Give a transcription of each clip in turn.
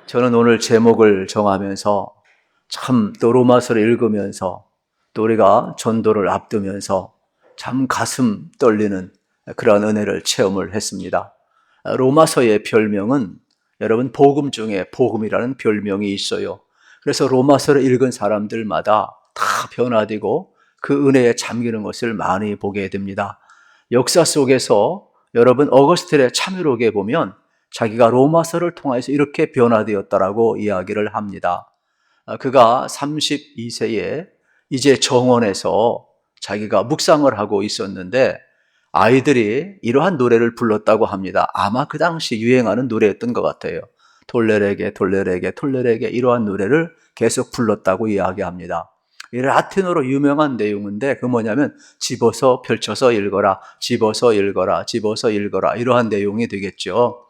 저는 오늘 제목을 정하면서 참 또 로마서를 읽으면서 또 우리가 전도를 앞두면서 참 가슴 떨리는 그러한 은혜를 체험을 했습니다. 로마서의 별명은 여러분 복음 중에 복음이라는 별명이 있어요. 그래서 로마서를 읽은 사람들마다 다 변화되고 그 은혜에 잠기는 것을 많이 보게 됩니다. 역사 속에서 여러분 어거스틴의 참여록에 보면 자기가 로마서를 통해서 이렇게 변화되었다라고 이야기를 합니다. 그가 32세에 이제 정원에서 자기가 묵상을 하고 있었는데 아이들이 이러한 노래를 불렀다고 합니다. 아마 그 당시 유행하는 노래였던 것 같아요. 돌레레게 돌레레게 돌레레게 이러한 노래를 계속 불렀다고 이야기합니다. 이 라틴어로 유명한 내용인데 그 뭐냐면 집어서 펼쳐서 읽어라, 집어서 읽어라, 집어서 읽어라 이러한 내용이 되겠죠.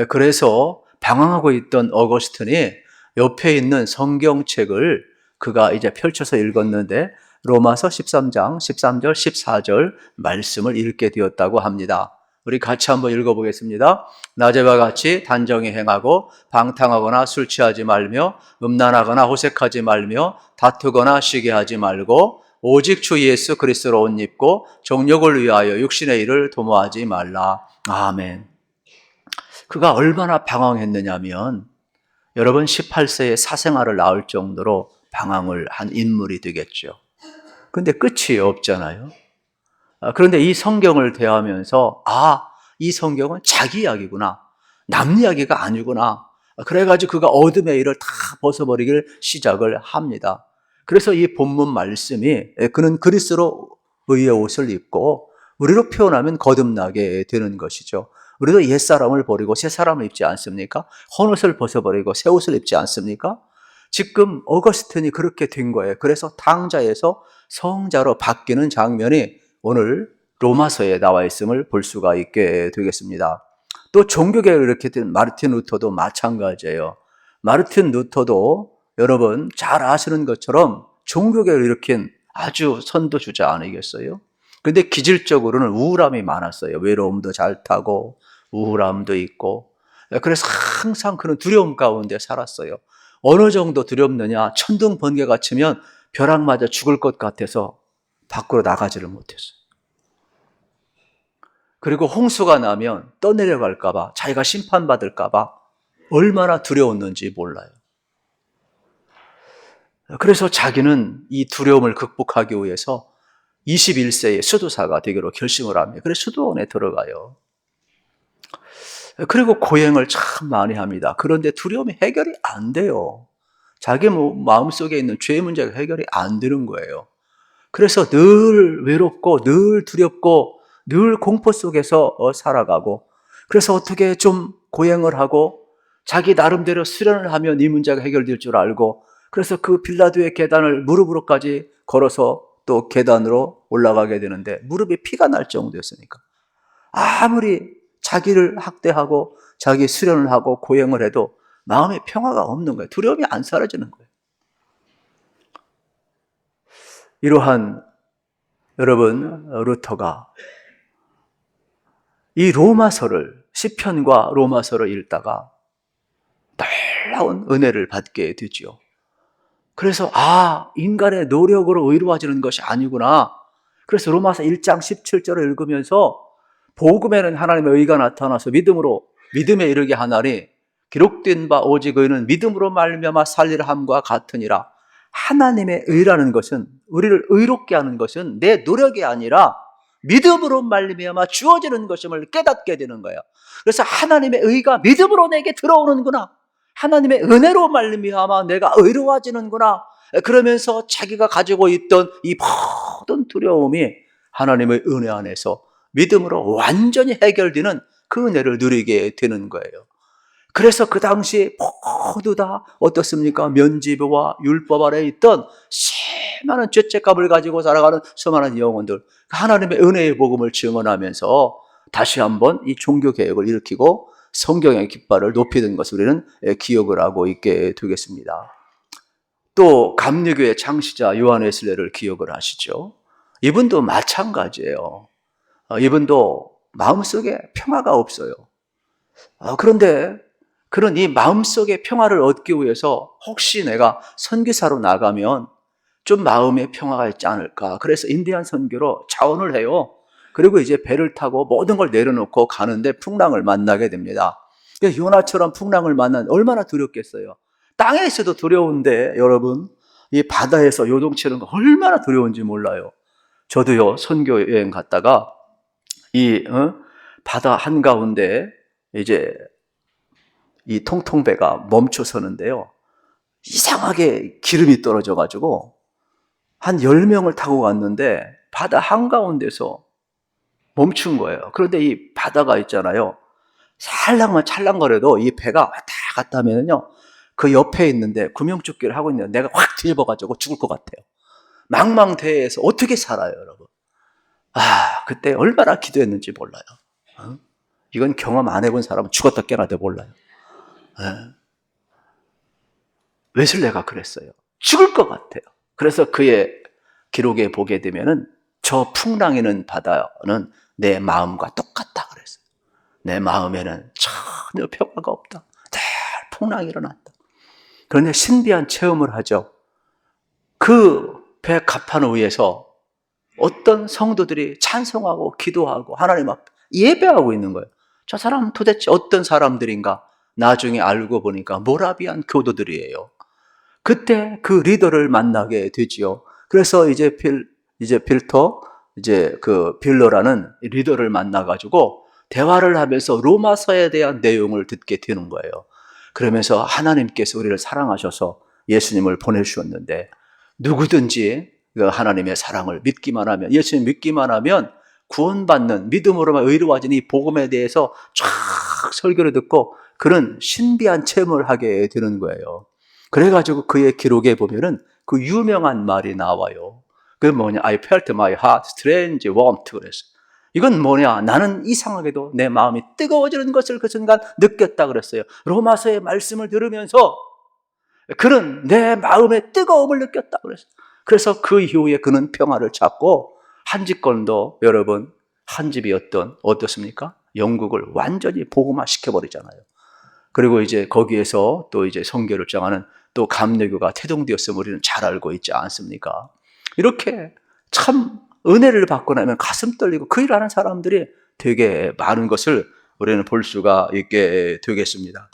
그래서 방황하고 있던 어거스틴이 옆에 있는 성경책을 그가 이제 펼쳐서 읽었는데 로마서 13장 13절 14절 말씀을 읽게 되었다고 합니다. 우리 같이 한번 읽어보겠습니다. 낮에와 같이 단정히 행하고 방탕하거나 술 취하지 말며 음란하거나 호색하지 말며 다투거나 시기하지 말고 오직 주 예수 그리스도로 옷 입고 정욕을 위하여 육신의 일을 도모하지 말라. 아멘. 그가 얼마나 방황했느냐면 여러분 18세에 사생아를 낳을 정도로 방황을 한 인물이 되겠죠. 그런데 끝이 없잖아요. 그런데 이 성경을 대하면서 이 성경은 자기 이야기구나. 남 이야기가 아니구나. 그래가지고 그가 어둠의 일을 다 벗어버리기를 시작을 합니다. 그래서 이 본문 말씀이 그는 그리스도로 의의 옷을 입고 우리로 표현하면 거듭나게 되는 것이죠. 우리도 옛사람을 버리고 새사람을 입지 않습니까? 헌옷을 벗어버리고 새 옷을 입지 않습니까? 지금 어거스틴이 그렇게 된 거예요. 그래서 탕자에서 성자로 바뀌는 장면이 오늘 로마서에 나와 있음을 볼 수가 있게 되겠습니다. 또 종교개혁을 일으켰던 마르틴 루터도 마찬가지예요. 마르틴 루터도 여러분 잘 아시는 것처럼 종교개혁을 일으킨 아주 선도주자 아니겠어요? 그런데 기질적으로는 우울함이 많았어요. 외로움도 잘 타고 우울함도 있고. 그래서 항상 그런 두려움 가운데 살았어요. 어느 정도 두렵느냐? 천둥 번개가 치면 벼락 맞아 죽을 것 같아서 밖으로 나가지를 못했어요. 그리고 홍수가 나면 떠내려갈까 봐, 자기가 심판받을까 봐 얼마나 두려웠는지 몰라요. 그래서 자기는 이 두려움을 극복하기 위해서 21세에 수도사가 되기로 결심을 합니다. 그래서 수도원에 들어가요. 그리고 고행을 참 많이 합니다. 그런데 두려움이 해결이 안 돼요. 자기 마음속에 있는 죄 문제가 해결이 안 되는 거예요. 그래서 늘 외롭고 늘 두렵고 늘 공포 속에서 살아가고, 그래서 어떻게 좀 고행을 하고 자기 나름대로 수련을 하면 이 문제가 해결될 줄 알고, 그래서 그 빌라도의 계단을 무릎으로까지 걸어서 또 계단으로 올라가게 되는데 무릎에 피가 날 정도였으니까 아무리 자기를 학대하고 자기 수련을 하고 고행을 해도 마음에 평화가 없는 거예요. 두려움이 안 사라지는 거예요. 이러한 여러분 루터가 이 로마서를, 시편과 로마서를 읽다가 놀라운 은혜를 받게 되죠. 그래서 인간의 노력으로 의로워지는 것이 아니구나. 그래서 로마서 1장 17절을 읽으면서 복음에는 하나님의 의가 나타나서 믿음에 이르게 하나니 기록된 바 오직 의는 믿음으로 말미암아 살리라 함과 같으니라. 하나님의 의라는 것은, 우리를 의롭게 하는 것은 내 노력이 아니라 믿음으로 말미암아 주어지는 것임을 깨닫게 되는 거예요. 그래서 하나님의 의가 믿음으로 내게 들어오는구나. 하나님의 은혜로 말미암아 내가 의로워지는구나. 그러면서 자기가 가지고 있던 이 모든 두려움이 하나님의 은혜 안에서 믿음으로 완전히 해결되는 그 은혜를 누리게 되는 거예요. 그래서 그 당시 모두 다 어떻습니까? 면죄부와 율법 아래 있던 수많은 죄책감을 가지고 살아가는 수많은 영혼들, 하나님의 은혜의 복음을 증언하면서 다시 한번 이 종교개혁을 일으키고 성경의 깃발을 높이는 것을 우리는 기억을 하고 있게 되겠습니다. 또 감리교의 창시자 요한 웨슬레를 기억을 하시죠. 이분도 마찬가지예요. 이분도 마음속에 평화가 없어요. 그런데 그런 이 마음속의 평화를 얻기 위해서 혹시 내가 선교사로 나가면 좀 마음의 평화가 있지 않을까. 그래서 인디안 선교로 자원을 해요. 그리고 이제 배를 타고 모든 걸 내려놓고 가는데 풍랑을 만나게 됩니다. 요나처럼 풍랑을 만난 얼마나 두렵겠어요. 땅에 있어도 두려운데 여러분, 이 바다에서 요동치는 거 얼마나 두려운지 몰라요. 저도요, 선교 여행 갔다가 이 바다 한가운데 이제 이 통통배가 멈춰 서는데요. 이상하게 기름이 떨어져 가지고 한 10명을 타고 갔는데 바다 한가운데서 멈춘 거예요. 그런데 이 바다가 있잖아요. 살랑만 찰랑거려도 이 배가 왔다 갔다 하면요. 그 옆에 있는데 구명조끼를 하고 있는데 내가 확 뒤집어가지고 죽을 것 같아요. 망망대해에서 어떻게 살아요, 여러분? 그때 얼마나 기도했는지 몰라요. 이건 경험 안 해본 사람은 죽었다 깨어나도 몰라요. 웨슬레가 그랬어요. 죽을 것 같아요. 그래서 그의 기록에 보게 되면은 저 풍랑이는 바다는 내 마음과 똑같다 그랬어요. 내 마음에는 전혀 평화가 없다. 늘 풍랑이 일어났다. 그런데 신비한 체험을 하죠. 그 배 갑판 위에서 어떤 성도들이 찬송하고 기도하고 하나님 앞에 예배하고 있는 거예요. 저 사람은 도대체 어떤 사람들인가? 나중에 알고 보니까 모라비안 교도들이에요. 그때 그 리더를 만나게 되지요. 그래서 이제 그 빌러라는 리더를 만나가지고 대화를 하면서 로마서에 대한 내용을 듣게 되는 거예요. 그러면서 하나님께서 우리를 사랑하셔서 예수님을 보내주셨는데 누구든지 하나님의 사랑을 믿기만 하면, 예수님 믿기만 하면 구원받는, 믿음으로만 의로워진 이 복음에 대해서 쫙 설교를 듣고 그런 신비한 체험을 하게 되는 거예요. 그래가지고 그의 기록에 보면은 그 유명한 말이 나와요. 그게 뭐냐? I felt my heart strange warmth. 그랬어요. 이건 뭐냐? 나는 이상하게도 내 마음이 뜨거워지는 것을 그 순간 느꼈다 그랬어요. 로마서의 말씀을 들으면서 그는 내 마음의 뜨거움을 느꼈다 그랬어요. 그래서 그 이후에 그는 평화를 찾고 한 집권도 여러분, 한 집이었던 어떻습니까? 영국을 완전히 복음화 시켜버리잖아요. 그리고 이제 거기에서 또 이제 선교를 정하는 또 감리교가 태동되었음을 우리는 잘 알고 있지 않습니까? 이렇게 참 은혜를 받고 나면 가슴 떨리고 그 일하는 사람들이 되게 많은 것을 우리는 볼 수가 있게 되겠습니다.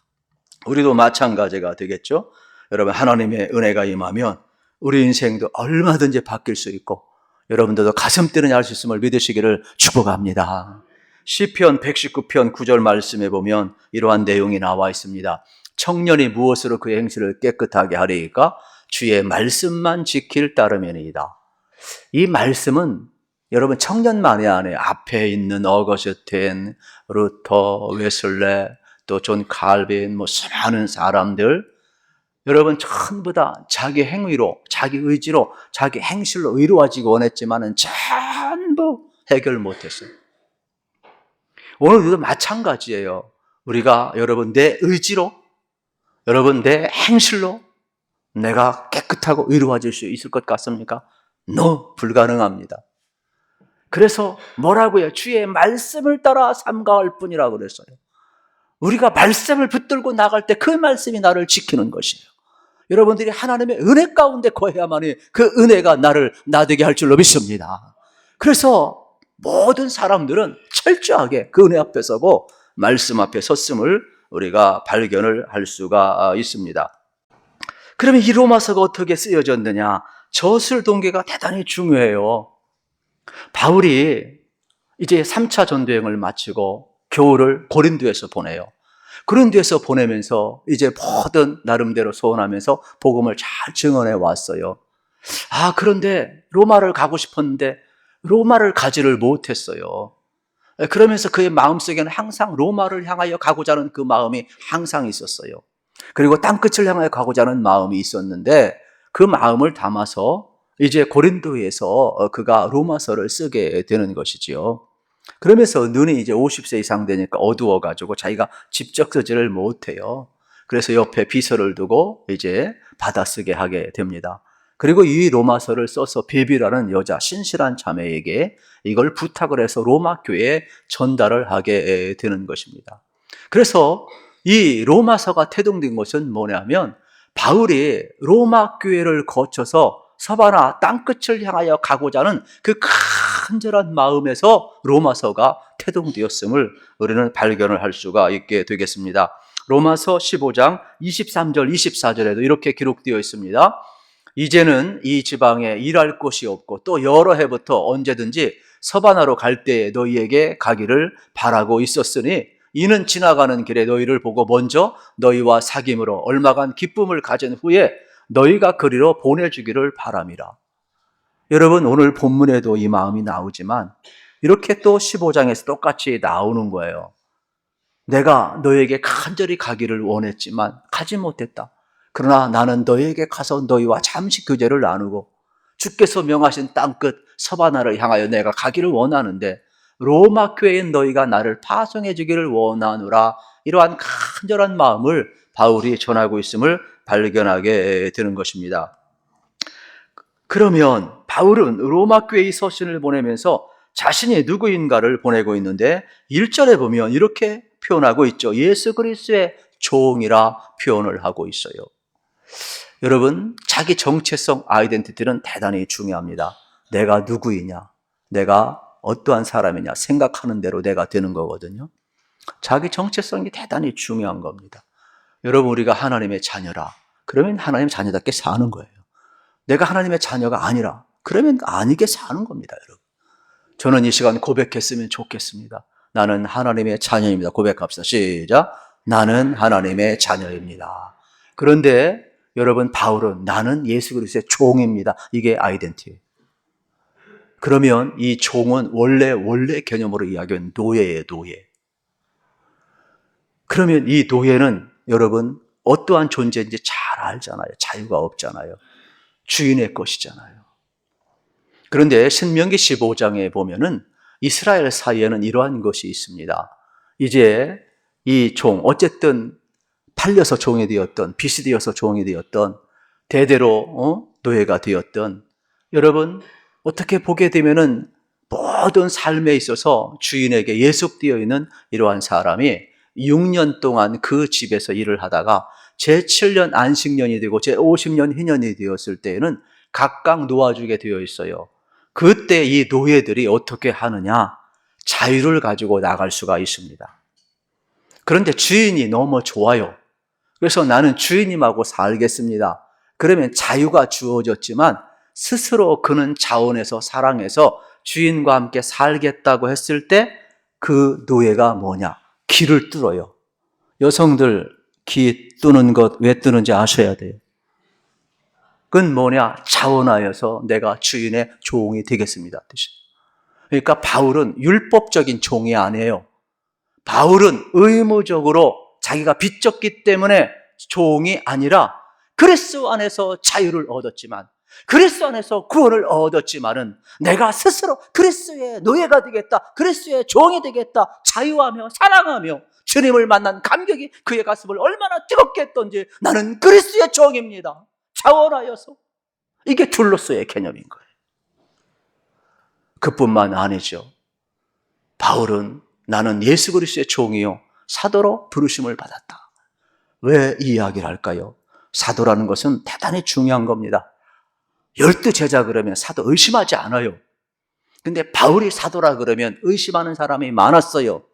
우리도 마찬가지가 되겠죠. 여러분, 하나님의 은혜가 임하면 우리 인생도 얼마든지 바뀔 수 있고 여러분들도 가슴 뛰는 할 수 있음을 믿으시기를 축복합니다. 시편 119편 9절 말씀에 보면 이러한 내용이 나와 있습니다. 청년이 무엇으로 그의 행실을 깨끗하게 하리이까? 주의 말씀만 지킬 따름이니이다. 이 말씀은 여러분 청년만이 아니에요. 앞에 있는 어거스틴, 루터, 웨슬레, 또 존 칼빈, 수많은 사람들, 여러분 전부 다 자기 행위로, 자기 의지로, 자기 행실로 의로워지기 원했지만은 전부 해결 못했어요. 오늘도 마찬가지예요. 우리가 여러분 내 의지로, 여러분 내 행실로 내가 깨끗하고 의로워질 수 있을 것 같습니까? No, 불가능합니다. 그래서 뭐라고요? 주의 말씀을 따라 삼가할 뿐이라고 그랬어요. 우리가 말씀을 붙들고 나갈 때 그 말씀이 나를 지키는 것이에요. 여러분들이 하나님의 은혜 가운데 거해야만이 그 은혜가 나를 나되게 할 줄로 믿습니다. 그래서 모든 사람들은 철저하게 그 은혜 앞에 서고 말씀 앞에 섰음을 우리가 발견을 할 수가 있습니다. 그러면 이 로마서가 어떻게 쓰여졌느냐? 저술 동기가 대단히 중요해요. 바울이 이제 3차 전도여행을 마치고 겨울을 고린도에서 보내요. 고린도에서 보내면서 이제 모든 나름대로 소원하면서 복음을 잘 증언해 왔어요. 그런데 로마를 가고 싶었는데 로마를 가지를 못했어요. 그러면서 그의 마음속에는 항상 로마를 향하여 가고자 하는 그 마음이 항상 있었어요. 그리고 땅끝을 향하여 가고자 하는 마음이 있었는데 그 마음을 담아서 이제 고린도에서 그가 로마서를 쓰게 되는 것이지요. 그러면서 눈이 이제 50세 이상 되니까 어두워가지고 자기가 직접 쓰지를 못해요. 그래서 옆에 비서를 두고 이제 받아쓰게 하게 됩니다. 그리고 이 로마서를 써서 베비라는 여자 신실한 자매에게 이걸 부탁을 해서 로마 교회에 전달을 하게 되는 것입니다. 그래서 이 로마서가 태동된 것은 뭐냐면 바울이 로마 교회를 거쳐서 서바나 땅끝을 향하여 가고자 하는 그 간절한 마음에서 로마서가 태동되었음을 우리는 발견을 할 수가 있게 되겠습니다. 로마서 15장 23절 24절에도 이렇게 기록되어 있습니다. 이제는 이 지방에 일할 곳이 없고 또 여러 해부터 언제든지 서바나로 갈 때에 너희에게 가기를 바라고 있었으니 이는 지나가는 길에 너희를 보고 먼저 너희와 사귐으로 얼마간 기쁨을 가진 후에 너희가 그리로 보내주기를 바람이라. 여러분, 오늘 본문에도 이 마음이 나오지만 이렇게 또 15장에서 똑같이 나오는 거예요. 내가 너희에게 간절히 가기를 원했지만 가지 못했다. 그러나 나는 너희에게 가서 너희와 잠시 교제를 나누고 주께서 명하신 땅끝 서바나를 향하여 내가 가기를 원하는데 로마 교회인 너희가 나를 파송해 주기를 원하노라. 이러한 간절한 마음을 바울이 전하고 있음을 발견하게 되는 것입니다. 그러면 바울은 로마 교회의 서신을 보내면서 자신이 누구인가를 보내고 있는데 1절에 보면 이렇게 표현하고 있죠. 예수 그리스도의 종이라 표현을 하고 있어요. 여러분, 자기 정체성 아이덴티티는 대단히 중요합니다. 내가 누구이냐, 내가 어떠한 사람이냐 생각하는 대로 내가 되는 거거든요. 자기 정체성이 대단히 중요한 겁니다. 여러분, 우리가 하나님의 자녀라 그러면 하나님 자녀답게 사는 거예요. 내가 하나님의 자녀가 아니라 그러면 아니게 사는 겁니다. 여러분, 저는 이 시간 고백했으면 좋겠습니다. 나는 하나님의 자녀입니다. 고백합시다. 시작. 나는 하나님의 자녀입니다. 그런데 여러분, 바울은 나는 예수 그리스도의 종입니다. 이게 아이덴티티예요. 그러면 이 종은 원래 개념으로 이야기하면 노예예요. 노예. 그러면 이 노예는 여러분 어떠한 존재인지 잘 알잖아요. 자유가 없잖아요. 주인의 것이잖아요. 그런데 신명기 15장에 보면은 이스라엘 사이에는 이러한 것이 있습니다. 이제 이 종, 어쨌든 팔려서 종이 되었던, 빚이 되어서 종이 되었던, 대대로 노예가 되었던, 여러분 어떻게 보게 되면은 모든 삶에 있어서 주인에게 예속되어 있는 이러한 사람이 6년 동안 그 집에서 일을 하다가 제7년 안식년이 되고 제50년 희년이 되었을 때에는 각각 놓아주게 되어 있어요. 그때 이 노예들이 어떻게 하느냐? 자유를 가지고 나갈 수가 있습니다. 그런데 주인이 너무 좋아요. 그래서 나는 주인님하고 살겠습니다. 그러면 자유가 주어졌지만 스스로 그는 자원해서 사랑해서 주인과 함께 살겠다고 했을 때 그 노예가 뭐냐? 길을 뚫어요. 여성들 기 뚫는 것 왜 뚫는지 아셔야 돼요. 그건 뭐냐? 자원하여서 내가 주인의 종이 되겠습니다. 그러니까 바울은 율법적인 종이 아니에요. 바울은 의무적으로 자기가 빚졌기 때문에 종이 아니라 그리스도 안에서 자유를 얻었지만, 그리스도 안에서 구원을 얻었지만은 내가 스스로 그리스도의 노예가 되겠다, 그리스도의 종이 되겠다, 자유하며 사랑하며 주님을 만난 감격이 그의 가슴을 얼마나 뜨겁게 했던지 나는 그리스도의 종입니다. 자원하여서. 이게 둘로서의 개념인 거예요. 그뿐만 아니죠. 바울은 나는 예수 그리스도의 종이요 사도로 부르심을 받았다. 왜 이 이야기를 할까요? 사도라는 것은 대단히 중요한 겁니다. 12 제자 그러면 사도 의심하지 않아요. 근데 바울이 사도라 그러면 의심하는 사람이 많았어요.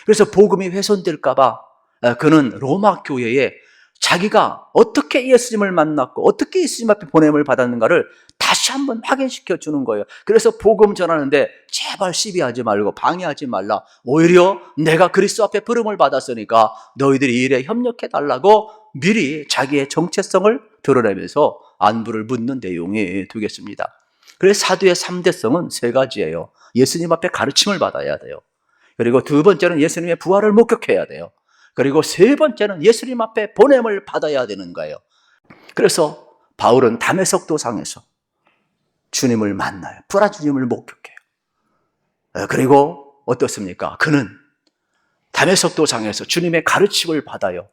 그래서 복음이 훼손될까 봐 그는 로마 교회에 자기가 어떻게 예수님을 만났고 어떻게 예수님 앞에 보냄을 받았는가를 다시 한번 확인시켜 주는 거예요. 그래서 복음 전하는데 제발 시비하지 말고 방해하지 말라. 오히려 내가 그리스도 앞에 부름을 받았으니까 너희들이 이 일에 협력해 달라고 미리 자기의 정체성을 드러내면서 안부를 묻는 내용이 되겠습니다. 그래서 사도의 3대성은 3가지예요. 예수님 앞에 가르침을 받아야 돼요. 그리고 2번째는 예수님의 부활을 목격해야 돼요. 그리고 3번째는 예수님 앞에 보냄을 받아야 되는 거예요. 그래서 바울은 다메섹 도상에서 주님을 만나요. 부활 주님을 목격해요. 그리고 어떻습니까? 그는 다메섹 도상에서 주님의 가르침을 받아요.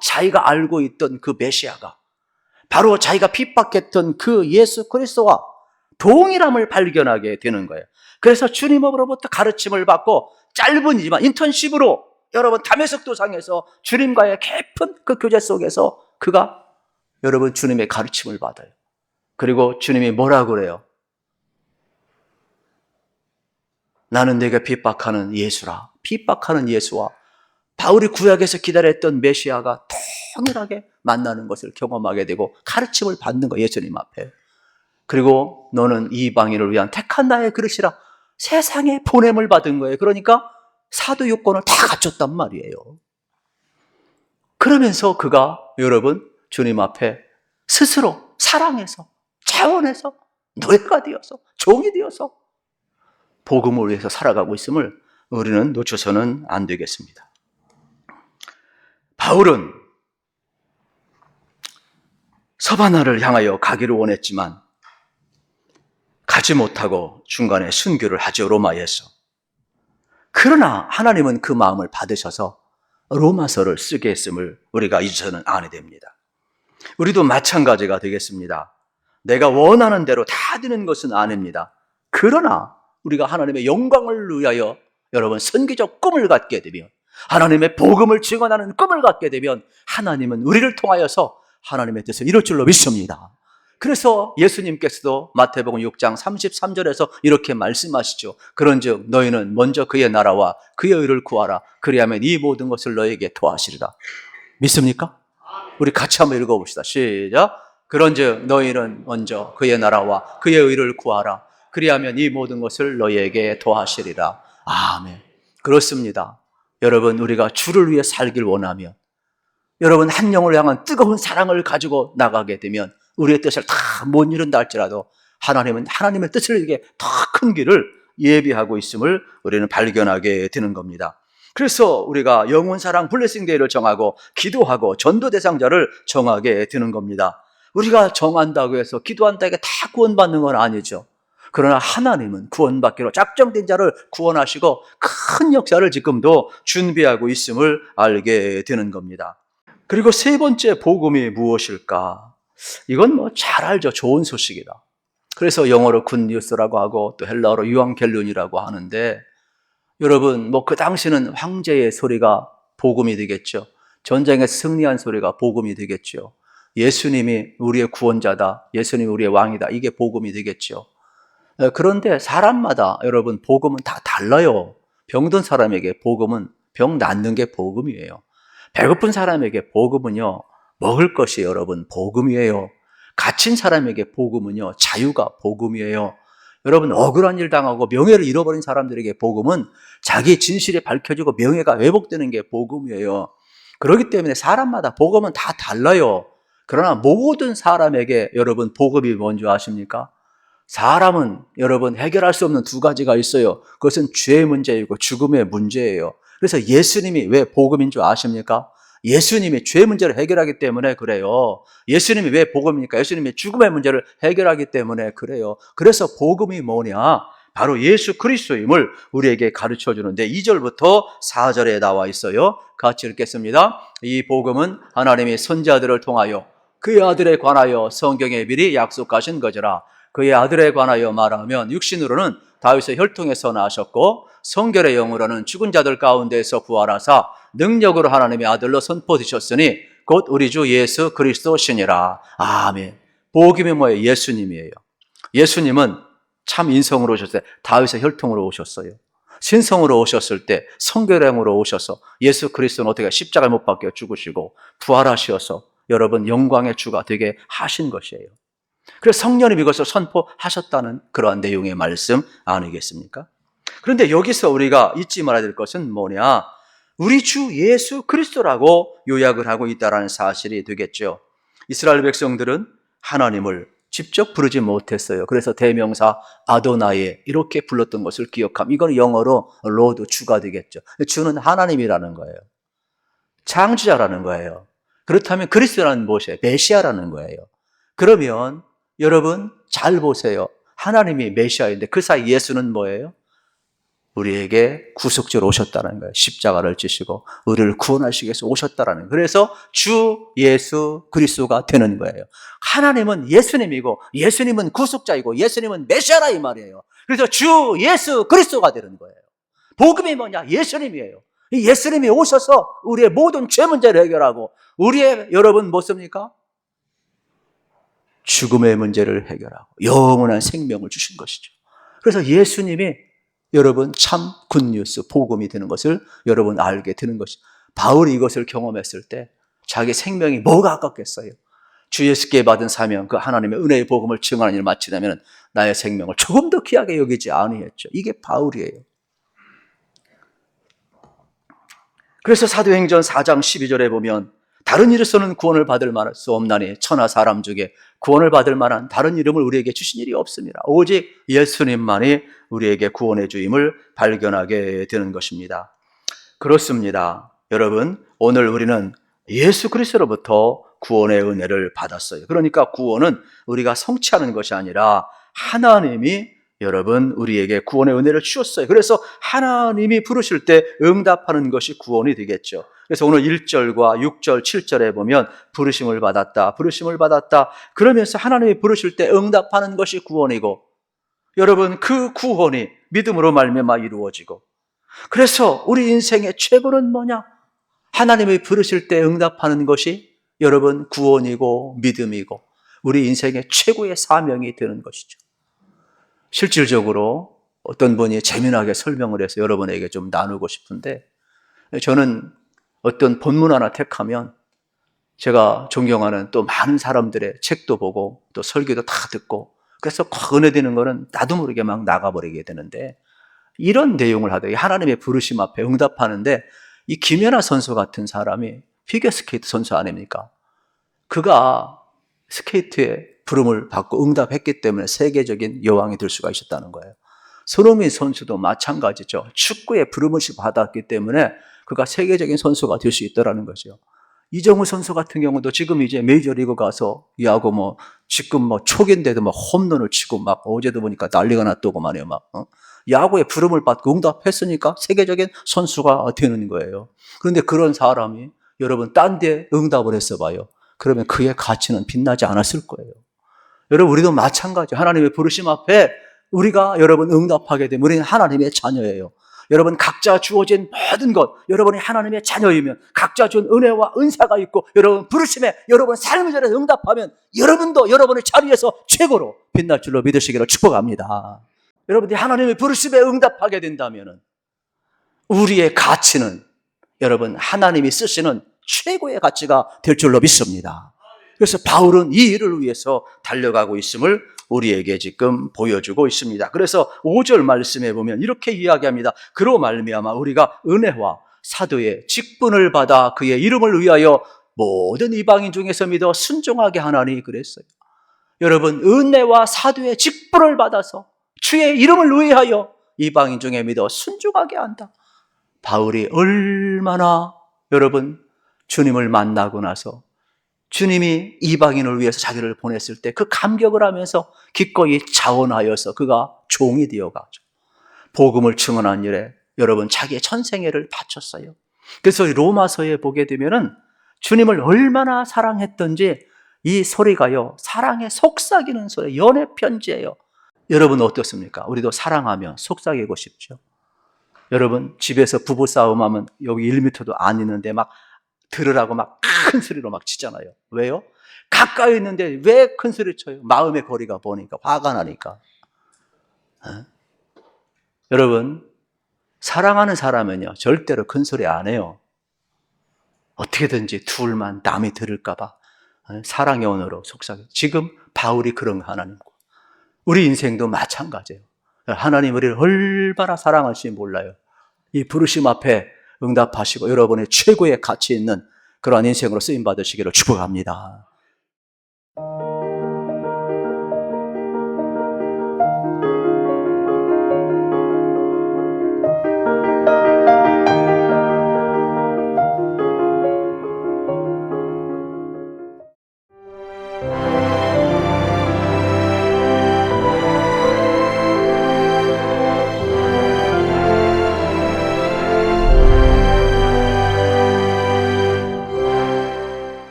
자기가 알고 있던 그 메시아가 바로 자기가 핍박했던 그 예수 그리스도와 동일함을 발견하게 되는 거예요. 그래서 주님으로부터 가르침을 받고 짧은이지만 인턴십으로 여러분 다메섹 도상에서 주님과의 깊은 그 교제 속에서 그가 여러분 주님의 가르침을 받아요. 그리고 주님이 뭐라고 그래요? 나는 내가 핍박하는 예수라. 핍박하는 예수와 바울이 구약에서 기다렸던 메시아가 동일하게 만나는 것을 경험하게 되고 가르침을 받는 거예요, 예수님 앞에. 그리고 너는 이방인을 위한 택한 나의 그릇이라 세상에 보냄을 받은 거예요. 그러니까 사도 요건을 다 갖췄단 말이에요. 그러면서 그가 여러분 주님 앞에 스스로 사랑해서 자원해서 노예가 되어서 종이 되어서 복음을 위해서 살아가고 있음을 우리는 놓쳐서는 안 되겠습니다. 바울은 서바나를 향하여 가기를 원했지만 가지 못하고 중간에 순교를 하죠, 로마에서. 그러나 하나님은 그 마음을 받으셔서 로마서를 쓰게 했음을 우리가 잊어서는 안 됩니다. 우리도 마찬가지가 되겠습니다. 내가 원하는 대로 다 되는 것은 아닙니다. 그러나 우리가 하나님의 영광을 위하여 여러분 선기적 꿈을 갖게 되면, 하나님의 복음을 증언하는 꿈을 갖게 되면 하나님은 우리를 통하여서 하나님의 뜻을 이룰 줄로 믿습니다. 그래서 예수님께서도 마태복음 6장 33절에서 이렇게 말씀하시죠. 그런즉 너희는 먼저 그의 나라와 그의 의를 구하라. 그리하면 이 모든 것을 너희에게 더하시리라. 믿습니까? 우리 같이 한번 읽어봅시다. 시작. 그런즉 너희는 먼저 그의 나라와 그의 의를 구하라. 그리하면 이 모든 것을 너희에게 더하시리라. 아멘. 그렇습니다. 여러분, 우리가 주를 위해 살길 원하면, 여러분 한 영을 향한 뜨거운 사랑을 가지고 나가게 되면 우리의 뜻을 다 못 이룬다 할지라도 하나님은 하나님의 뜻을 이게 더 큰 길을 예비하고 있음을 우리는 발견하게 되는 겁니다. 그래서 우리가 영혼사랑 블레싱 데이를 정하고 기도하고 전도 대상자를 정하게 되는 겁니다. 우리가 정한다고 해서 기도한다고 다 구원받는 건 아니죠. 그러나 하나님은 구원받기로 작정된 자를 구원하시고 큰 역사를 지금도 준비하고 있음을 알게 되는 겁니다. 그리고 세 번째 복음이 무엇일까? 이건 뭐 잘 알죠. 좋은 소식이다. 그래서 영어로 굿뉴스라고 하고 또 헬라어로 유앙겔룬이라고 하는데, 여러분 뭐 그 당시는 황제의 소리가 복음이 되겠죠. 전쟁에서 승리한 소리가 복음이 되겠죠. 예수님이 우리의 구원자다, 예수님이 우리의 왕이다, 이게 복음이 되겠죠. 그런데 사람마다 여러분 복음은 다 달라요. 병든 사람에게 복음은 병 낫는 게 복음이에요. 배고픈 사람에게 복음은요, 먹을 것이 여러분 복음이에요. 갇힌 사람에게 복음은요, 자유가 복음이에요. 여러분 억울한 일 당하고 명예를 잃어버린 사람들에게 복음은 자기 진실이 밝혀지고 명예가 회복되는 게 복음이에요. 그렇기 때문에 사람마다 복음은 다 달라요. 그러나 모든 사람에게 여러분 복음이 뭔지 아십니까? 사람은 여러분 해결할 수 없는 두 가지가 있어요. 그것은 죄의 문제이고 죽음의 문제예요. 그래서 예수님이 왜 복음인 줄 아십니까? 예수님이 죄 문제를 해결하기 때문에 그래요. 예수님이 왜 복음입니까? 예수님이 죽음의 문제를 해결하기 때문에 그래요. 그래서 복음이 뭐냐? 바로 예수 그리스도임을 우리에게 가르쳐 주는데 2절부터 4절에 나와 있어요. 같이 읽겠습니다. 이 복음은 하나님이 선지자들을 통하여 그의 아들에 관하여 성경에 미리 약속하신 거지라. 그의 아들에 관하여 말하면 육신으로는 다윗의 혈통에서 나셨고 성결의 영으로는 죽은 자들 가운데서 부활하사 능력으로 하나님의 아들로 선포되셨으니 곧 우리 주 예수 그리스도시니라. 아멘. 복음이 뭐예요? 예수님이에요. 예수님은 참 인성으로 오셨을 때 다윗의 혈통으로 오셨어요. 신성으로 오셨을 때 성결의 영으로 오셔서 예수 그리스도는 어떻게 십자가에 못 박혀 죽으시고 부활하셔서 여러분 영광의 주가 되게 하신 것이에요. 그래서 성령님 이것을 선포하셨다는 그러한 내용의 말씀 아니겠습니까? 그런데 여기서 우리가 잊지 말아야 될 것은 뭐냐? 우리 주 예수 그리스도라고 요약을 하고 있다는 사실이 되겠죠. 이스라엘 백성들은 하나님을 직접 부르지 못했어요. 그래서 대명사 아도나이 이렇게 불렀던 것을 기억함. 이건 영어로 로드, 주가 되겠죠. 주는 하나님이라는 거예요. 창조자라는 거예요. 그렇다면 그리스도라는 무엇이에요? 메시아라는 거예요. 그러면 여러분 잘 보세요. 하나님이 메시아인데 그 사이 예수는 뭐예요? 우리에게 구속주로 오셨다는 거예요. 십자가를 지시고 우리를 구원하시기 위해서 오셨다는 거예요. 그래서 주 예수 그리스도가 되는 거예요. 하나님은 예수님이고 예수님은 구속자이고 예수님은 메시아라 이 말이에요. 그래서 주 예수 그리스도가 되는 거예요. 복음이 뭐냐? 예수님이에요. 이 예수님이 오셔서 우리의 모든 죄 문제를 해결하고 우리의 여러분 뭡니까? 죽음의 문제를 해결하고 영원한 생명을 주신 것이죠. 그래서 예수님이 여러분 참 굿뉴스, 복음이 되는 것을 여러분 알게 되는 것이죠. 바울이 이것을 경험했을 때 자기 생명이 뭐가 아깝겠어요? 주 예수께 받은 사명, 그 하나님의 은혜의 복음을 증언하는 일을 마치려면 나의 생명을 조금 더 귀하게 여기지 아니했죠. 이게 바울이에요. 그래서 사도행전 4장 12절에 보면 다른 이로서는 구원을 받을 만할 수 없나니 천하 사람 중에 구원을 받을 만한 다른 이름을 우리에게 주신 일이 없습니다. 오직 예수님만이 우리에게 구원의 주임을 발견하게 되는 것입니다. 그렇습니다. 여러분, 오늘 우리는 예수 그리스도로부터 구원의 은혜를 받았어요. 그러니까 구원은 우리가 성취하는 것이 아니라 하나님이 여러분 우리에게 구원의 은혜를 주셨어요. 그래서 하나님이 부르실 때 응답하는 것이 구원이 되겠죠. 그래서 오늘 1절과 6절, 7절에 보면 부르심을 받았다, 부르심을 받았다. 그러면서 하나님이 부르실 때 응답하는 것이 구원이고 여러분 그 구원이 믿음으로 말미암아 이루어지고 그래서 우리 인생의 최고는 뭐냐? 하나님이 부르실 때 응답하는 것이 여러분 구원이고 믿음이고 우리 인생의 최고의 사명이 되는 것이죠. 실질적으로 어떤 분이 재미나게 설명을 해서 여러분에게 좀 나누고 싶은데 저는 어떤 본문 하나 택하면 제가 존경하는 또 많은 사람들의 책도 보고 또 설교도 다 듣고 그래서 은혜되는 거는 나도 모르게 막 나가버리게 되는데 이런 내용을 하더니 하나님의 부르심 앞에 응답하는데 이 김연아 선수 같은 사람이 피겨스케이트 선수 아닙니까? 그가 스케이트에 부름을 받고 응답했기 때문에 세계적인 여왕이 될 수가 있었다는 거예요. 손흥민 선수도 마찬가지죠. 축구에 부름을 받았기 때문에 그가 세계적인 선수가 될 수 있다는 거죠. 이정우 선수 같은 경우도 지금 이제 메이저리그 가서 야구 지금 초기인데도 홈런을 치고 어제도 보니까 난리가 났다고 말이에요. 야구에 부름을 받고 응답했으니까 세계적인 선수가 되는 거예요. 그런데 그런 사람이 여러분 딴 데 응답을 했어 봐요. 그러면 그의 가치는 빛나지 않았을 거예요. 여러분 우리도 마찬가지예요. 하나님의 부르심 앞에 우리가 여러분 응답하게 되면 우리는 하나님의 자녀예요. 여러분 각자 주어진 모든 것 여러분이 하나님의 자녀이면 각자 준 은혜와 은사가 있고 여러분 부르심에 여러분 삶의 자리에서 응답하면 여러분도 여러분의 자리에서 최고로 빛날 줄로 믿으시기를 축복합니다. 여러분들이 하나님의 부르심에 응답하게 된다면 우리의 가치는 여러분 하나님이 쓰시는 최고의 가치가 될 줄로 믿습니다. 그래서 바울은 이 일을 위해서 달려가고 있음을 우리에게 지금 보여주고 있습니다. 그래서 5절 말씀에 보면 이렇게 이야기합니다. 그로 말미암아 우리가 은혜와 사도의 직분을 받아 그의 이름을 위하여 모든 이방인 중에서 믿어 순종하게 하나니 그랬어요. 여러분 은혜와 사도의 직분을 받아서 주의 이름을 위하여 이방인 중에 믿어 순종하게 한다. 바울이 얼마나 여러분 주님을 만나고 나서 주님이 이방인을 위해서 자기를 보냈을 때 그 감격을 하면서 기꺼이 자원하여서 그가 종이 되어가죠. 복음을 증언한 일에 여러분 자기의 전생애를 바쳤어요. 그래서 로마서에 보게 되면은 주님을 얼마나 사랑했던지 이 소리가요 사랑에 속삭이는 소리, 연애 편지예요. 여러분 어떻습니까? 우리도 사랑하면 속삭이고 싶죠. 여러분 집에서 부부싸움하면 여기 1m도 안 있는데 들으라고 큰 소리로 치잖아요. 왜요? 가까이 있는데 왜 큰 소리 쳐요? 마음의 거리가 보니까 화가 나니까. 여러분 사랑하는 사람은요 절대로 큰 소리 안 해요. 어떻게든지 둘만 남이 들을까 봐 사랑의 언어로 속삭여. 지금 바울이 그런 하나님과 우리 인생도 마찬가지예요. 하나님 우리를 얼마나 사랑하실지 몰라요. 이 부르심 앞에 응답하시고 여러분의 최고의 가치 있는 그러한 인생으로 쓰임받으시기를 축복합니다.